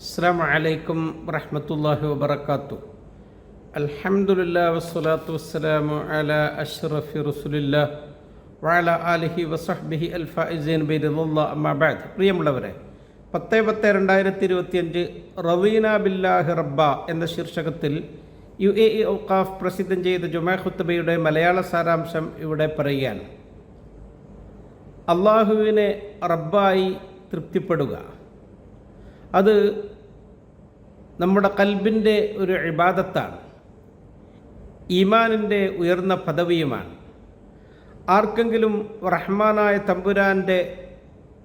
അസ്സലാമു അലൈക്കും വറഹ്മത്തുള്ളാഹി വബറകാതുഹു. അൽഹംദുലില്ലാഹി വസ്സലാത്തു വസ്സലാമു അലാ അഷ്റഫി റസൂലില്ലാഹി വഅലാ ആലിഹി വസഹ്ബിഹി അൽഫായിസീൻ ബിറിദല്ലാഹി അമ്മാ ബഅദ്. പ്രിയമുള്ളവരെ, 10-10-2025 റളീന ബില്ലാഹി റബ്ബ എന്ന ശീർഷകത്തിൽ UAE ഔഖാഫ് പ്രസിദ്ധം ചെയ്ത ജുമാ ഖുത്ബയുടെ മലയാള സാരാംശം ഇവിടെ പറയുകയാണ്. അള്ളാഹുവിനെ റബ്ബായി തൃപ്തിപ്പെടുക, അത് നമ്മുടെ ഖൽബിൻ്റെ ഒരു ഇബാദത്താണ്, ഈമാനിൻ്റെ ഉയർന്ന പദവിയുമാണ്. ആർക്കെങ്കിലും റഹ്മാനായ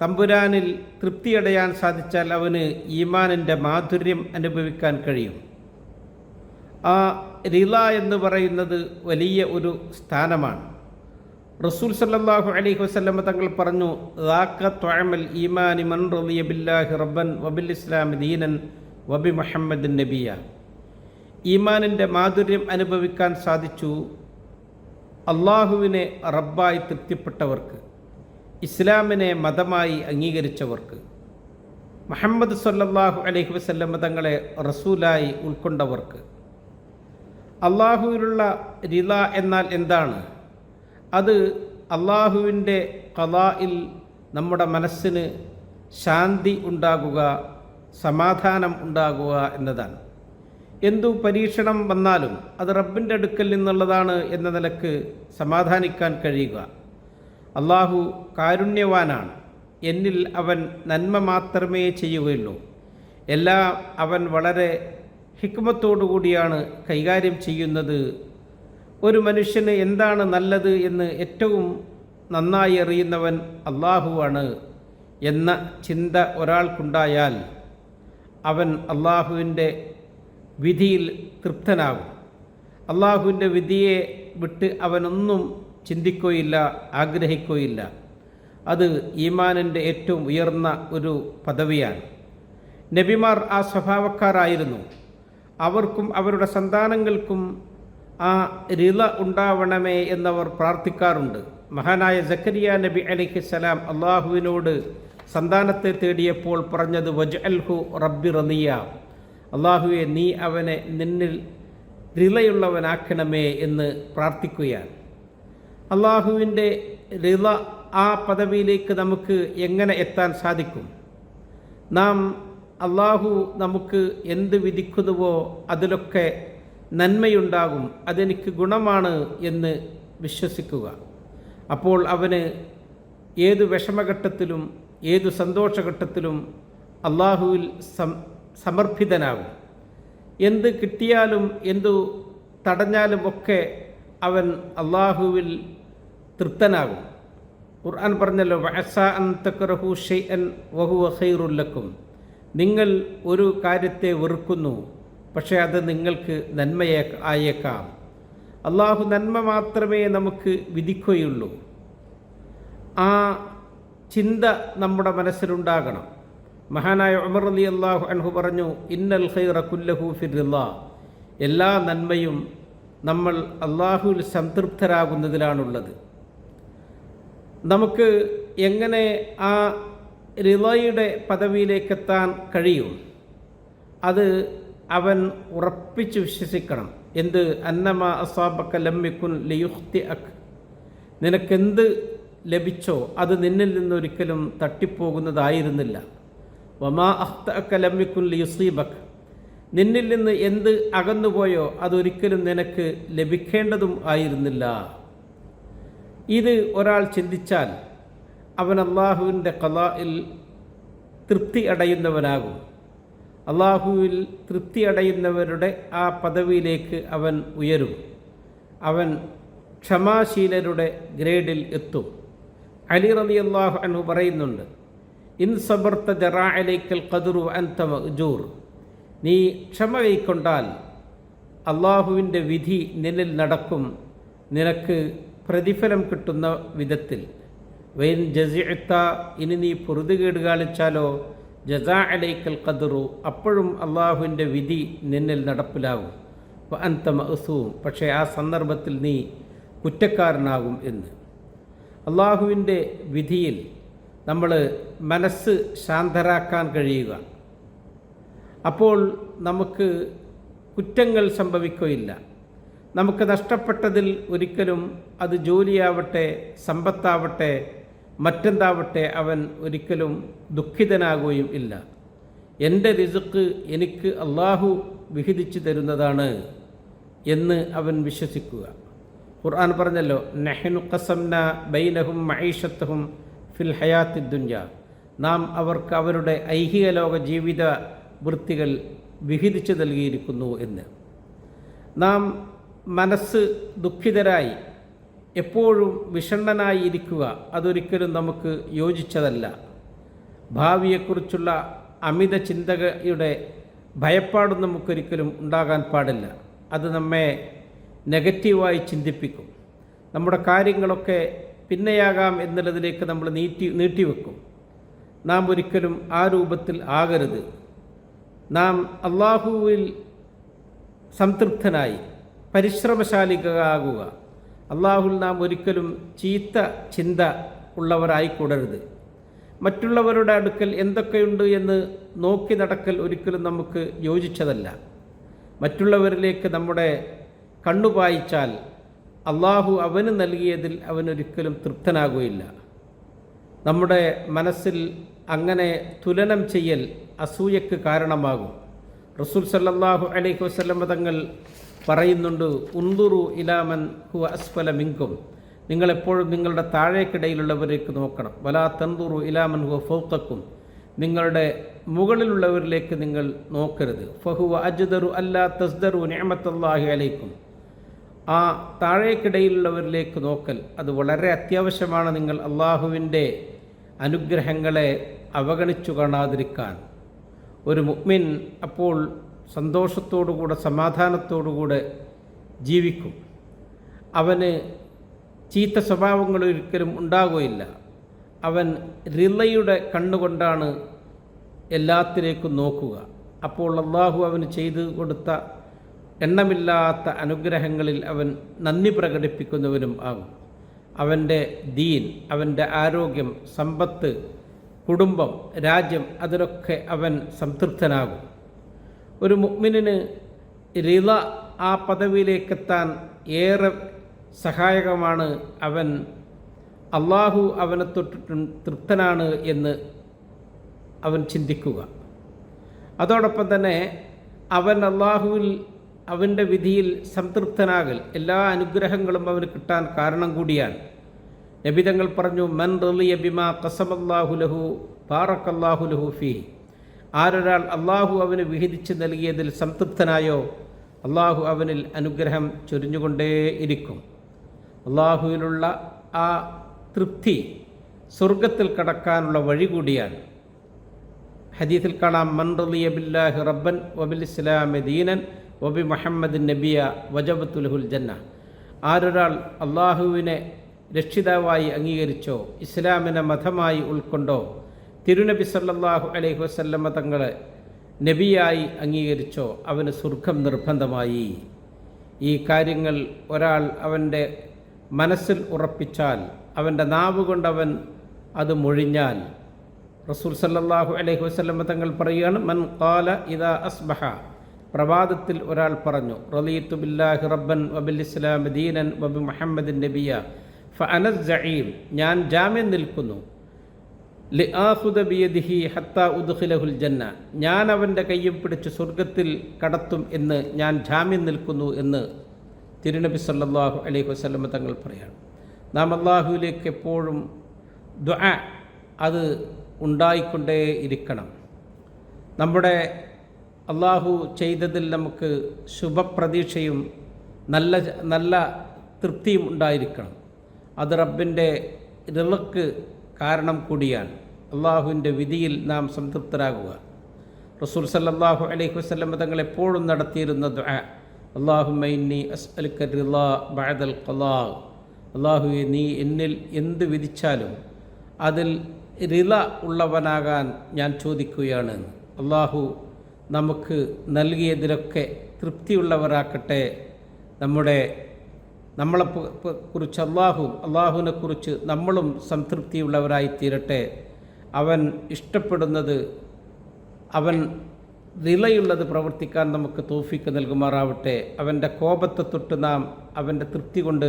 തമ്പുരാനിൽ തൃപ്തിയടയാൻ സാധിച്ചാൽ അവന് ഈമാനിൻ്റെ മാധുര്യം അനുഭവിക്കാൻ കഴിയും. ആ റിള എന്ന് പറയുന്നത് വലിയ ഒരു സ്ഥാനമാണ്. റസൂൽ സല്ലല്ലാഹു അലൈഹി വസല്ലം തങ്ങൾ പറഞ്ഞു, ളാക തുഅമൽ ഈമാനി മൻ റളിയ ബില്ലാഹി റബ്ബൻ വബിൽ ഇസ്ലാമി ദീനൻ വബി മുഹമ്മദിൻ നബിയ. ഈമാനിൻ്റെ മാധുര്യം അനുഭവിക്കാൻ സാധിച്ചു അള്ളാഹുവിനെ റബ്ബായി തൃപ്തിപ്പെട്ടവർക്ക്, ഇസ്ലാമിനെ മതമായി അംഗീകരിച്ചവർക്ക്, മുഹമ്മദ് സല്ലല്ലാഹു അലൈഹി വസല്ലം തങ്ങളെ റസൂലായി ഉൾക്കൊണ്ടവർക്ക്. അള്ളാഹുവിലുള്ള റിള എന്നാൽ എന്താണ്? അത് അള്ളാഹുവിൻ്റെ ഖളായിൽ നമ്മുടെ മനസ്സിന് ശാന്തി ഉണ്ടാകുക, സമാധാനം ഉണ്ടാകുക എന്നതാണ്. എന്തു പരീക്ഷണം വന്നാലും അത് റബ്ബിൻ്റെ അടുക്കൽ നിന്നുള്ളതാണ് എന്ന നിലക്ക് സമാധാനിക്കാൻ കഴിയുക. അള്ളാഹു കാരുണ്യവാനാണ്, എന്നിൽ അവൻ നന്മ മാത്രമേ ചെയ്യുകയുള്ളൂ, എല്ലാം അവൻ വളരെ ഹിക്മത്തോടുകൂടിയാണ് കൈകാര്യം ചെയ്യുന്നത്. ഒരു മനുഷ്യന് എന്താണ് നല്ലത് എന്ന് ഏറ്റവും നന്നായി അറിയുന്നവൻ അള്ളാഹുവാണ് എന്ന ചിന്ത ഒരാൾക്കുണ്ടായാൽ അവൻ അള്ളാഹുവിൻ്റെ വിധിയിൽ തൃപ്തനാകും. അള്ളാഹുവിൻ്റെ വിധിയെ വിട്ട് അവനൊന്നും ചിന്തിക്കുകയില്ല, ആഗ്രഹിക്കുകയില്ല. അത് ഈമാനിൻ്റെ ഏറ്റവും ഉയർന്ന ഒരു പദവിയാണ്. നബിമാർ ആ സ്വഭാവക്കാരായിരുന്നു. അവർക്കും അവരുടെ സന്താനങ്ങൾക്കും ആ റിള ഉണ്ടാവണമേ എന്നവർ പ്രാർത്ഥിക്കാറുണ്ട്. മഹാനായ സക്കരിയ നബി അലൈഹിസ്സലാം അള്ളാഹുവിനോട് സന്താനത്തെ തേടിയപ്പോൾ പറഞ്ഞത് വജ്അൽഹു റബ്ബി റളിയ, അള്ളാഹുവെ നീ അവനെ നിന്നിൽ റിളയുള്ളവനാക്കണമേ എന്ന് പ്രാർത്ഥിക്കുകയാണ്. അള്ളാഹുവിൻ്റെ റിള, ആ പദവിയിലേക്ക് നമുക്ക് എങ്ങനെ എത്താൻ സാധിക്കും? നാം അള്ളാഹു നമുക്ക് എന്ത് വിധിക്കുന്നുവോ അതിലൊക്കെ നന്മയുണ്ടാകും, അതെനിക്ക് ഗുണമാണ് എന്ന് വിശ്വസിക്കുക. അപ്പോൾ അവന് ഏതു വിഷമഘട്ടത്തിലും ഏതു സന്തോഷഘട്ടത്തിലും അള്ളാഹുവിൽ സമർപ്പിതനാകും. എന്ത് കിട്ടിയാലും എന്തു തടഞ്ഞാലും ഒക്കെ അവൻ അള്ളാഹുവിൽ തൃപ്തനാകും. ഖുർആൻ പറഞ്ഞല്ലോ, വഅസാ അൻ തക്റഹു ഷൈഅൻ വഹുവ ഖൈറുൽ ലക്കും. നിങ്ങൾ ഒരു കാര്യത്തെ വെറുക്കുന്നു, പക്ഷേ അത് നിങ്ങൾക്ക് നന്മയെ ആയേക്കാം. അള്ളാഹു നന്മ മാത്രമേ നമുക്ക് വിധിക്കുകയുള്ളൂ. ആ ചിന്ത നമ്മുടെ മനസ്സിലുണ്ടാകണം. മഹാനായ ഉമർ റളിയല്ലാഹു അൻഹു പറഞ്ഞു, ഇന്നൽ ഖൈറ കുല്ലഹു ഫിർ റിള. എല്ലാ നന്മയും നമ്മൾ അള്ളാഹുവിൽ സംതൃപ്തരാകുന്നതിലാണുള്ളത്. നമുക്ക് എങ്ങനെ ആ റിളയുടെ പദവിയിലേക്കെത്താൻ കഴിയും? അത് അവൻ ഉറപ്പിച്ച് വിശ്വസിക്കണം. എന്ത്? അന്നമ അസാബക ലം യകുൻ ലിയുഖ്തിഅക്. നിനക്കെന്ത് ലഭിച്ചോ അത് നിന്നിൽ നിന്നൊരിക്കലും തട്ടിപ്പോകുന്നതായിരുന്നില്ല. വമാ അഖ്തഅക ലം യകുൻ ലിയുസീബക്. നിന്നിൽ നിന്ന് എന്ത് അകന്നുപോയോ അതൊരിക്കലും നിനക്ക് ലഭിക്കേണ്ടതും ആയിരുന്നില്ല. ഇത് ഒരാൾ ചിന്തിച്ചാൽ അവൻ അള്ളാഹുവിൻ്റെ ഖളായിൽ തൃപ്തി അടയുന്നവനാകും. അള്ളാഹുവിൽ തൃപ്തി അടയുന്നവരുടെ ആ പദവിയിലേക്ക് അവൻ ഉയരും. അവൻ ക്ഷമാശീലരുടെ ഗ്രേഡിൽ എത്തും. അലി റളിയല്ലാഹു അൻഹു പറയുന്നുണ്ട്, ഇൻ സബർത ജറാ അലൈക്കൽ ഖദ്റു അൻത മഅ്ജൂർ. നീ ക്ഷമ കൈക്കൊണ്ടാൽ അള്ളാഹുവിൻ്റെ വിധി നിന്നിൽ നടക്കും, നിനക്ക് പ്രതിഫലം കിട്ടുന്ന വിധത്തിൽ. വൈൻ ജസിഅത, ഇനി നീ പൊറുതുകേട് കാണിച്ചാലോ, ജസാ അലൈക്കൽ ഖദ്റു, അപ്പോഴും അള്ളാഹുവിൻ്റെ വിധി നിന്നിൽ നടപ്പിലാകും. വ അൻത മഅ്സൂം, പക്ഷേ ആ സന്ദർഭത്തിൽ നീ കുറ്റക്കാരനാകും എന്ന്. അള്ളാഹുവിൻ്റെ വിധിയിൽ നമ്മൾ മനസ്സ് ശാന്തരാക്കാൻ കഴിയുക, അപ്പോൾ നമുക്ക് കുറ്റങ്ങൾ സംഭവിക്കുകയില്ല. നമുക്ക് നഷ്ടപ്പെട്ടതിൽ ഒരിക്കലും അത് ജോലിയാവട്ടെ, സമ്പത്താവട്ടെ, മറ്റെന്താവട്ടെ, അവൻ ഒരിക്കലും ദുഃഖിതനാകുകയും ഇല്ല. എൻ്റെ റിസ്ക് എനിക്ക് അള്ളാഹു വിഹിതിച്ചു തരുന്നതാണ് എന്ന് അവൻ വിശ്വസിക്കുക. ഖുർആൻ പറഞ്ഞല്ലോ, നഹ്നു ഖസംന ബൈനഹും മഈശത്തഹും ഫിൽ ഹയാത്തി ദുനിയ, നാം അവർക്ക് അവരുടെ ഐഹിക ലോക ജീവിത വൃത്തികൾ വിഹിതിച്ചു നൽകിയിരിക്കുന്നു എന്ന്. നാം മനസ്സ് ദുഃഖിതരായി എപ്പോഴും വിഷണ്ണനായി ഇരിക്കുക അതൊരിക്കലും നമുക്ക് യോജിച്ചതല്ല. ഭാവിയെക്കുറിച്ചുള്ള അമിത ചിന്തയുടെ ഭയപ്പാടും നമുക്കൊരിക്കലും ഉണ്ടാകാൻ പാടില്ല. അത് നമ്മെ നെഗറ്റീവായി ചിന്തിപ്പിക്കും. നമ്മുടെ കാര്യങ്ങളൊക്കെ പിന്നെയാകാം എന്നുള്ളതിലേക്ക് നമ്മൾ നീട്ടിവെക്കും. നാം ഒരിക്കലും ആ രൂപത്തിൽ ആകരുത്. നാം അള്ളാഹുവിൽ സംതൃപ്തനായി പരിശ്രമശാലികളാകുക. അള്ളാഹുൽ നാം ഒരിക്കലും ചീത്ത ചിന്ത ഉള്ളവരായിക്കൂടരുത്. മറ്റുള്ളവരുടെ അടുക്കൽ എന്തൊക്കെയുണ്ട് എന്ന് നോക്കി നടക്കൽ ഒരിക്കലും നമുക്ക് യോജിച്ചതല്ല. മറ്റുള്ളവരിലേക്ക് നമ്മുടെ കണ്ണുപായിച്ചാൽ അള്ളാഹു അവന് നൽകിയതിൽ അവനൊരിക്കലും തൃപ്തനാകുകയില്ല. നമ്മുടെ മനസ്സിൽ അങ്ങനെ തുലനം ചെയ്യൽ അസൂയക്ക് കാരണമാകും. റസൂൽ സല്ലല്ലാഹു അലൈഹി വസല്ലം തങ്ങൾ പറയുന്നുണ്ട്, ഉൻദുറു ഇലാമൻ ഹുവ അസ്ഫല മിൻകും, നിങ്ങളെപ്പോഴും നിങ്ങളുടെ താഴേക്കിടയിലുള്ളവരേക്ക് നോക്കണം. വലാ തൻദുറു ഇലാമൻ ഹുവ ഫൗഖക്കും, നിങ്ങളുടെ മുകളിലുള്ളവരിലേക്ക് നിങ്ങൾ നോക്കരുത്. ഫഹുവ അജ്ദറു അല്ലാ തസ്ദറു നിഅമത്തല്ലാഹി അലൈക്കും, ആ താഴേക്കിടയിലുള്ളവരിലേക്ക് നോക്കൽ അത് വളരെ അത്യാവശ്യമാണ്. നിങ്ങൾ അള്ളാഹുവിൻ്റെ അനുഗ്രഹങ്ങളെ അവഗണിച്ചു കാണാതിരിക്കാൻ. ഒരു മുഅ്മിൻ അപ്പോൾ സന്തോഷത്തോടുകൂടെ സമാധാനത്തോടുകൂടെ ജീവിക്കും. അവന് ചീത്ത സ്വഭാവങ്ങൾ ഒരിക്കലും ഉണ്ടാകുകയില്ല. അവൻ റിളയുടെ കണ്ണുകൊണ്ടാണ് എല്ലാത്തിലേക്കും നോക്കുക. അപ്പോൾ അള്ളാഹു അവന് ചെയ്തു കൊടുത്ത എണ്ണമില്ലാത്ത അനുഗ്രഹങ്ങളിൽ അവൻ നന്ദി പ്രകടിപ്പിക്കുന്നവനും ആകും. അവൻ്റെ ദീൻ, അവൻ്റെ ആരോഗ്യം, സമ്പത്ത്, കുടുംബം, രാജ്യം, അതിലൊക്കെ അവൻ സംതൃപ്തനാകും. ഒരു മുഅ്മിനിന് റിള ആ പദവിയിലേക്കെത്താൻ ഏറെ സഹായകമാണ്. അവൻ അള്ളാഹു അവനെ തൊട്ടിട്ട് തൃപ്തനാണ് എന്ന് അവൻ ചിന്തിക്കുക. അതോടൊപ്പം തന്നെ അവൻ അള്ളാഹുവിൽ അവൻ്റെ വിധിയിൽ സംതൃപ്തനാകൽ എല്ലാ അനുഗ്രഹങ്ങളും അവന് കിട്ടാൻ കാരണം കൂടിയാണ്. നബി തങ്ങൾ പറഞ്ഞു, മൻ റളിയ ബിമാ ഖസമല്ലാഹു ലഹു ബാറക്കല്ലാഹു ലഹു ഫീഹി, ആരൊരാൾ അള്ളാഹു അവന് വിഹിതിച്ച് നൽകിയതിൽ സംതൃപ്തനായോ അള്ളാഹു അവനിൽ അനുഗ്രഹം ചൊരിഞ്ഞുകൊണ്ടേയിരിക്കും. അള്ളാഹുവിലുള്ള ആ തൃപ്തി സ്വർഗത്തിൽ കടക്കാനുള്ള വഴി കൂടിയാണ്. ഹദീസിൽ കാണാം, മൻ റളിയ ബില്ലാഹി റബ്ബൻ വബിൽ ഇസ്ലാമി ദീനൻ വബി മുഹമ്മദിൻ നബിയ വജബത്തു ലഹുൽ ജന്ന, ആരൊരാൾ അള്ളാഹുവിനെ രക്ഷിതാവായി അംഗീകരിച്ചോ, ഇസ്ലാമിനെ മതമായി ഉൾക്കൊണ്ടോ, തിരുനബി സല്ലല്ലാഹു അലൈഹി വസല്ലമ തങ്ങളെ നബിയായി അംഗീകരിച്ചോ, അവന് സ്വർഗം നിർബന്ധമായി. ഈ കാര്യങ്ങൾ ഒരാൾ അവൻ്റെ മനസ്സിൽ ഉറപ്പിച്ചാൽ, അവൻ്റെ നാവ് കൊണ്ടവൻ അത് മൊഴിഞ്ഞാൽ, റസൂൽ സല്ലല്ലാഹു അലൈഹി വസല്ലമ തങ്ങൾ പറയുകയാണ്, മൻ ഖാല ഇദാ അസ്ബഹ, പ്രഭാതത്തിൽ ഒരാൾ പറഞ്ഞു, റളീതു ബില്ലാഹി റബ്ബൻ വബിൽ ഇസ്ലാമി ദീനൻ വബി മുഹമ്മദിൻ നബിയ ഫഅന സഈം, ഞാൻ ജാമ്യം നിൽക്കുന്നു, ലിആഖുദ ബിയദിഹി ഹത്താ ഉദ്ഖിലഹുൽ ജന്ന, ഞാൻ അവൻ്റെ കയ്യും പിടിച്ച് സ്വർഗത്തിൽ കടത്തും എന്ന് ഞാൻ ജാമ്യം നിൽക്കുന്നു എന്ന് തിരുനബി സല്ലല്ലാഹു അലൈഹി വസല്ലം തങ്ങൾ പറയാണ്. നാം അള്ളാഹുവിലേക്ക് എപ്പോഴും ദുആ അത് ഉണ്ടായിക്കൊണ്ടേ ഇരിക്കണം. നമ്മുടെ അള്ളാഹു ചെയ്തതിൽ നമുക്ക് ശുഭപ്രതീക്ഷയും നല്ല തൃപ്തിയും ഉണ്ടായിരിക്കണം. അത് റബ്ബിൻ്റെ റിളക്ക് കാരണം കൂടിയാണ്. അള്ളാഹുവിൻ്റെ വിധിയിൽ നാം സംതൃപ്തരാകുക. റസൂൽ സല്ലല്ലാഹു അലൈഹി വസല്ലം തങ്ങൾ എപ്പോഴും നടത്തിയിരുന്ന ദുആ, അല്ലാഹുമ്മ ഇന്നി അസ്അലുക റിളാ ബഅദൽ ഖളാ, അള്ളാഹുവെ നീ എന്നിൽ എന്ത് വിധിച്ചാലും അതിൽ റിള ഉള്ളവനാകാൻ ഞാൻ ചോദിക്കുകയാണ്. അള്ളാഹു നമുക്ക് നൽകിയതിലൊക്കെ തൃപ്തിയുള്ളവരാക്കട്ടെ. നമ്മളെ കുറിച്ച് അള്ളാഹുവിനെ കുറിച്ച് നമ്മളും സംതൃപ്തിയുള്ളവരായി തീരട്ടെ. അവൻ ഇഷ്ടപ്പെടുന്നത്, അവൻ റിളയുള്ളത് പ്രവർത്തിക്കാൻ നമുക്ക് തൗഫീക്ക് നൽകുമാറാവട്ടെ. അവൻ്റെ കോപത്തെ തൊട്ട് നാം അവൻ്റെ തൃപ്തി കൊണ്ട്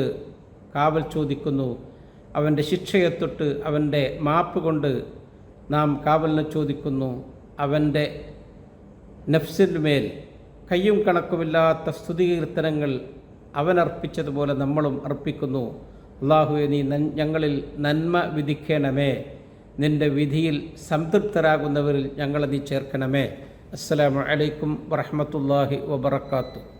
കാവൽ ചോദിക്കുന്നു. അവൻ്റെ ശിക്ഷയെ തൊട്ട് അവൻ്റെ മാപ്പ് കൊണ്ട് നാം കാവലിനെ ചോദിക്കുന്നു. അവൻ്റെ നഫ്സിനുമേൽ കയ്യും കണക്കുമില്ലാത്ത സ്തുതികീർത്തനങ്ങൾ അവനർപ്പിച്ചതുപോലെ നമ്മളും അർപ്പിക്കുന്നു. അല്ലാഹുവേ, നീ ഞങ്ങളിൽ നന്മ വിധിക്കണമേ. നിൻ്റെ വിധിയിൽ സംതൃപ്തരാകുന്നവരിൽ ഞങ്ങളെ നീ ചേർക്കണമേ. അസ്സലാമു അലൈക്കും വറഹ്മത്തുള്ളാഹി വബറകാതുഹു.